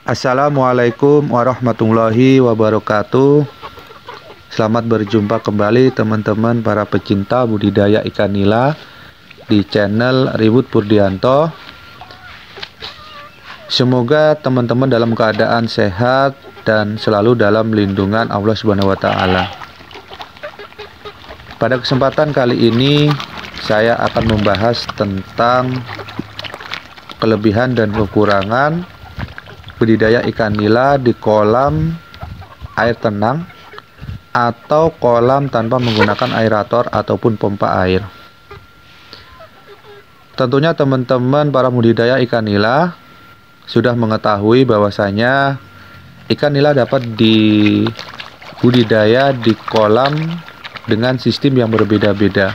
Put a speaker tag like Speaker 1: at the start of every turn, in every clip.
Speaker 1: Assalamualaikum warahmatullahi wabarakatuh. Selamat berjumpa kembali teman-teman para pecinta budidaya ikan nila di channel Ribut Purdianto. Semoga teman-teman dalam keadaan sehat dan selalu dalam lindungan Allah Subhanahu wa taala. Pada kesempatan kali ini saya akan membahas tentang kelebihan dan kekurangan budidaya ikan nila di kolam air tenang atau kolam tanpa menggunakan aerator ataupun pompa air. Tentunya teman-teman para budidaya ikan nila sudah mengetahui bahwasanya ikan nila dapat dibudidaya di kolam dengan sistem yang berbeda-beda.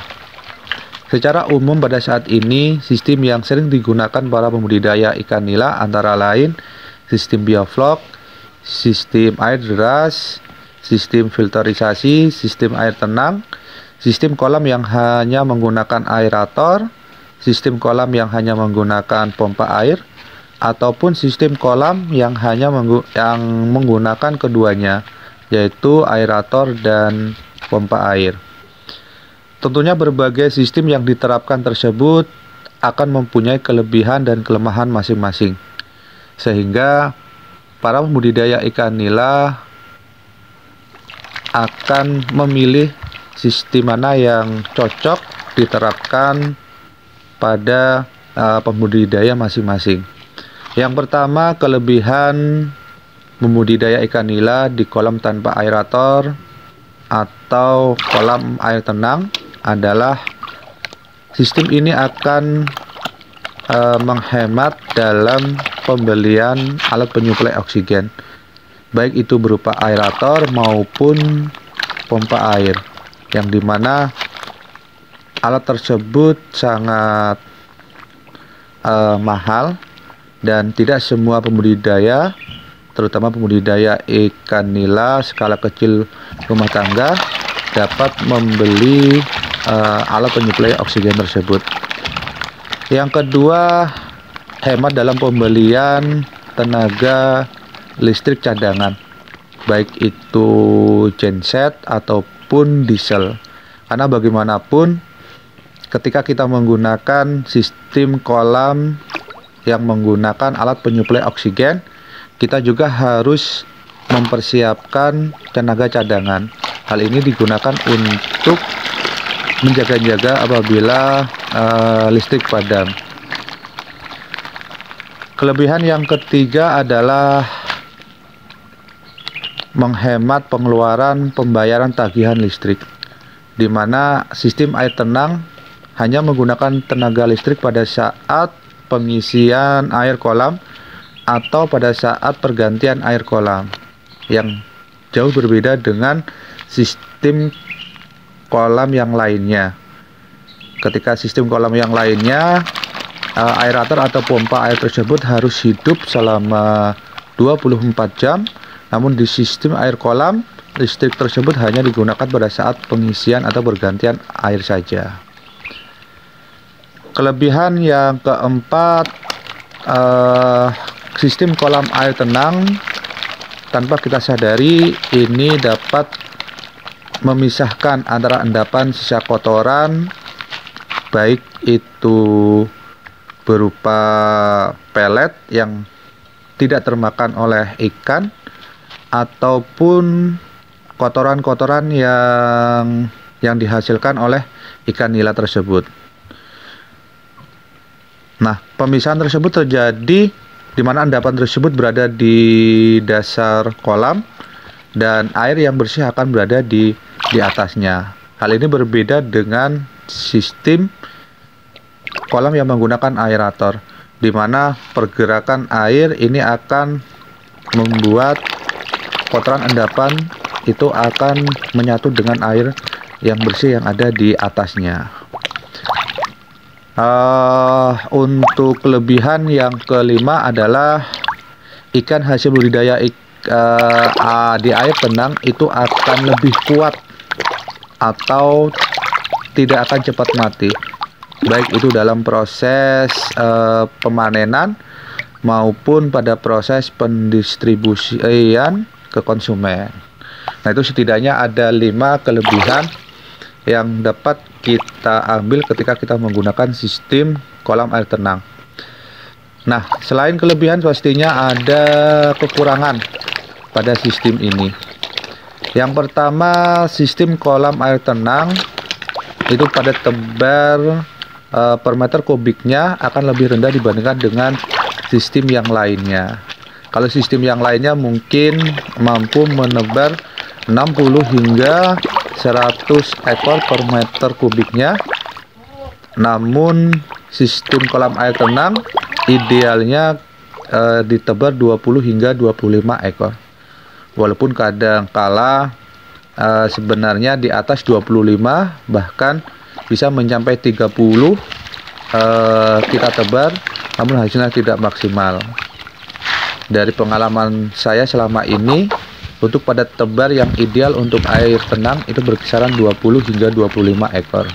Speaker 1: Secara umum pada saat ini sistem yang sering digunakan para pembudidaya ikan nila antara lain sistem bioflok, sistem air deras, sistem filterisasi, sistem air tenang, sistem kolam yang hanya menggunakan aerator, sistem kolam yang hanya menggunakan pompa air, ataupun sistem kolam yang hanya menggunakan keduanya, yaitu aerator dan pompa air. Tentunya berbagai sistem yang diterapkan tersebut akan mempunyai kelebihan dan kelemahan masing-masing, sehingga para pembudidaya ikan nila akan memilih sistem mana yang cocok diterapkan pada pembudidaya masing-masing. Yang pertama, kelebihan membudidaya ikan nila di kolam tanpa aerator atau kolam air tenang adalah sistem ini akan menghemat dalam pembelian alat penyuplai oksigen, baik itu berupa aerator maupun pompa air, yang dimana alat tersebut sangat mahal dan tidak semua pembudidaya, terutama pembudidaya ikan nila skala kecil rumah tangga, dapat membeli alat penyuplai oksigen tersebut. Yang kedua, hemat dalam pembelian tenaga listrik cadangan, baik itu genset ataupun diesel. Karena bagaimanapun ketika kita menggunakan sistem kolam yang menggunakan alat penyuplai oksigen, kita juga harus mempersiapkan tenaga cadangan. Hal ini digunakan untuk menjaga-jaga apabila listrik padam. Kelebihan yang ketiga adalah menghemat pengeluaran pembayaran tagihan listrik, di mana sistem air tenang hanya menggunakan tenaga listrik pada saat pengisian air kolam atau pada saat pergantian air kolam, yang jauh berbeda dengan sistem kolam yang lainnya. Ketika sistem kolam yang lainnya, aerator atau pompa air tersebut harus hidup selama 24 jam, namun di sistem air kolam, listrik tersebut hanya digunakan pada saat pengisian atau pergantian air saja. Kelebihan yang keempat, sistem kolam air tenang tanpa kita sadari ini dapat memisahkan antara endapan sisa kotoran, baik itu berupa pelet yang tidak termakan oleh ikan ataupun kotoran-kotoran yang dihasilkan oleh ikan nila tersebut. Nah, pemisahan tersebut terjadi di mana endapan tersebut berada di dasar kolam dan air yang bersih akan berada di atasnya. Hal ini berbeda dengan sistem kolam yang menggunakan aerator, di mana pergerakan air ini akan membuat kotoran endapan itu akan menyatu dengan air yang bersih yang ada di atasnya. Untuk kelebihan yang kelima adalah ikan hasil budidaya di air tenang itu akan lebih kuat atau tidak akan cepat mati, baik itu dalam proses pemanenan maupun pada proses pendistribusian ke konsumen. Nah, itu setidaknya ada 5 kelebihan yang dapat kita ambil ketika kita menggunakan sistem kolam air tenang. Nah, selain kelebihan pastinya ada kekurangan pada sistem ini. Yang pertama, sistem kolam air tenang itu pada tebar per meter kubiknya akan lebih rendah dibandingkan dengan sistem yang lainnya. Kalau sistem yang lainnya mungkin mampu menebar 60 hingga 100 ekor per meter kubiknya. Namun sistem kolam air tenang idealnya ditebar 20 hingga 25 ekor. Walaupun kadang kala sebenarnya di atas 25, bahkan bisa mencapai 30 kita tebar, namun hasilnya tidak maksimal. Dari pengalaman saya selama ini, untuk pada tebar yang ideal untuk air tenang itu berkisaran 20 hingga 25 ekor.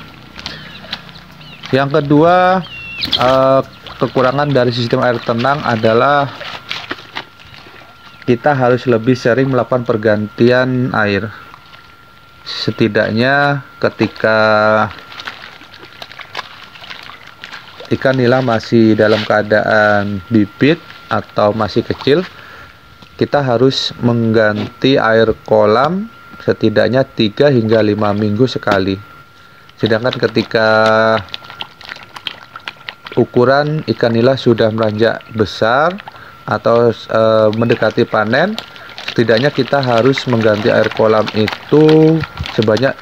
Speaker 1: Yang kedua, kekurangan dari sistem air tenang adalah kita harus lebih sering melakukan pergantian air. Setidaknya ketika ikan nila masih dalam keadaan bibit atau masih kecil, kita harus mengganti air kolam setidaknya 3 hingga 5 minggu sekali. Sedangkan ketika ukuran ikan nila sudah meranjak besar atau mendekati panen, setidaknya kita harus mengganti air kolam itu sebanyak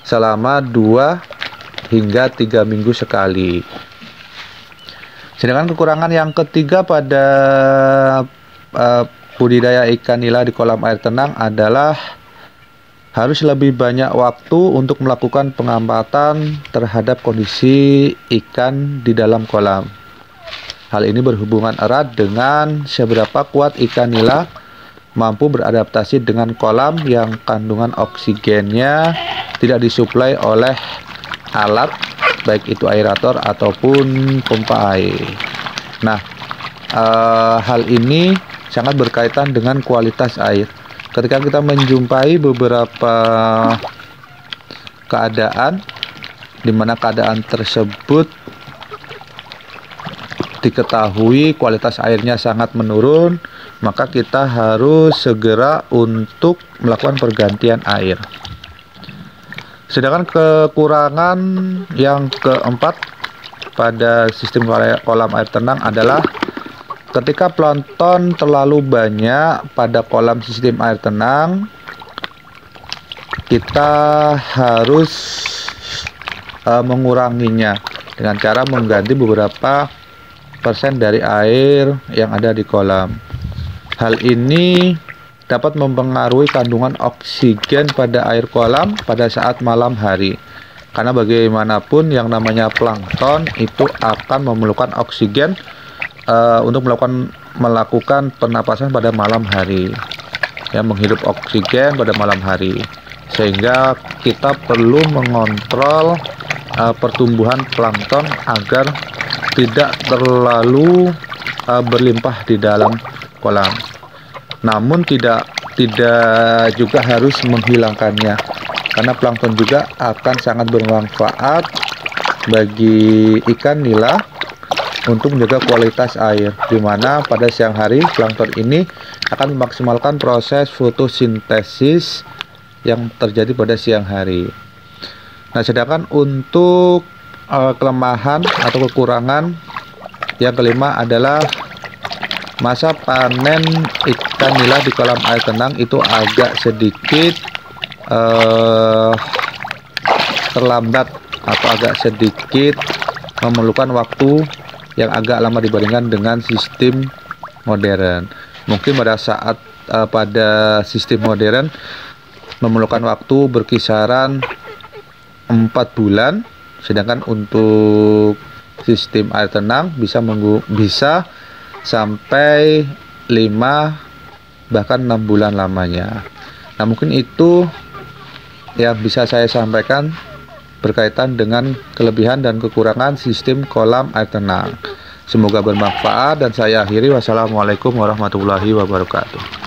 Speaker 1: selama 2 hingga 3 minggu sekali. Sedangkan kekurangan yang ketiga pada budidaya ikan nila di kolam air tenang adalah harus lebih banyak waktu untuk melakukan pengamatan terhadap kondisi ikan di dalam kolam. Hal ini berhubungan erat dengan seberapa kuat ikan nila mampu beradaptasi dengan kolam yang kandungan oksigennya tidak disuplai oleh alat, baik itu aerator ataupun pompa air. Nah, hal ini sangat berkaitan dengan kualitas air. Ketika kita menjumpai beberapa keadaan di mana keadaan tersebut diketahui kualitas airnya sangat menurun, maka kita harus segera untuk melakukan pergantian air. Sedangkan kekurangan yang keempat pada sistem kolam air tenang adalah ketika plankton terlalu banyak pada kolam sistem air tenang, kita harus menguranginya dengan cara mengganti beberapa persen dari air yang ada di kolam. Hal ini dapat mempengaruhi kandungan oksigen pada air kolam pada saat malam hari. Karena bagaimanapun yang namanya plankton itu akan memerlukan oksigen untuk melakukan pernapasan pada malam hari. Ya, menghirup oksigen pada malam hari. Sehingga kita perlu mengontrol pertumbuhan plankton agar tidak terlalu berlimpah di dalam kolam. Namun tidak juga harus menghilangkannya, karena plankton juga akan sangat bermanfaat bagi ikan nila untuk menjaga kualitas air, di mana pada siang hari plankton ini akan memaksimalkan proses fotosintesis yang terjadi pada siang hari. Nah, sedangkan untuk kelemahan atau kekurangan yang kelima adalah masa panen ikan nila di kolam air tenang itu agak sedikit terlambat atau agak sedikit memerlukan waktu yang agak lama dibandingkan dengan sistem modern. Mungkin pada saat pada sistem modern memerlukan waktu berkisaran 4 bulan, sedangkan untuk sistem air tenang bisa sampai 5 bahkan 6 bulan lamanya. Nah, mungkin itu yang bisa saya sampaikan berkaitan dengan kelebihan dan kekurangan sistem kolam air tenang. Semoga bermanfaat dan saya akhiri. Wassalamualaikum warahmatullahi wabarakatuh.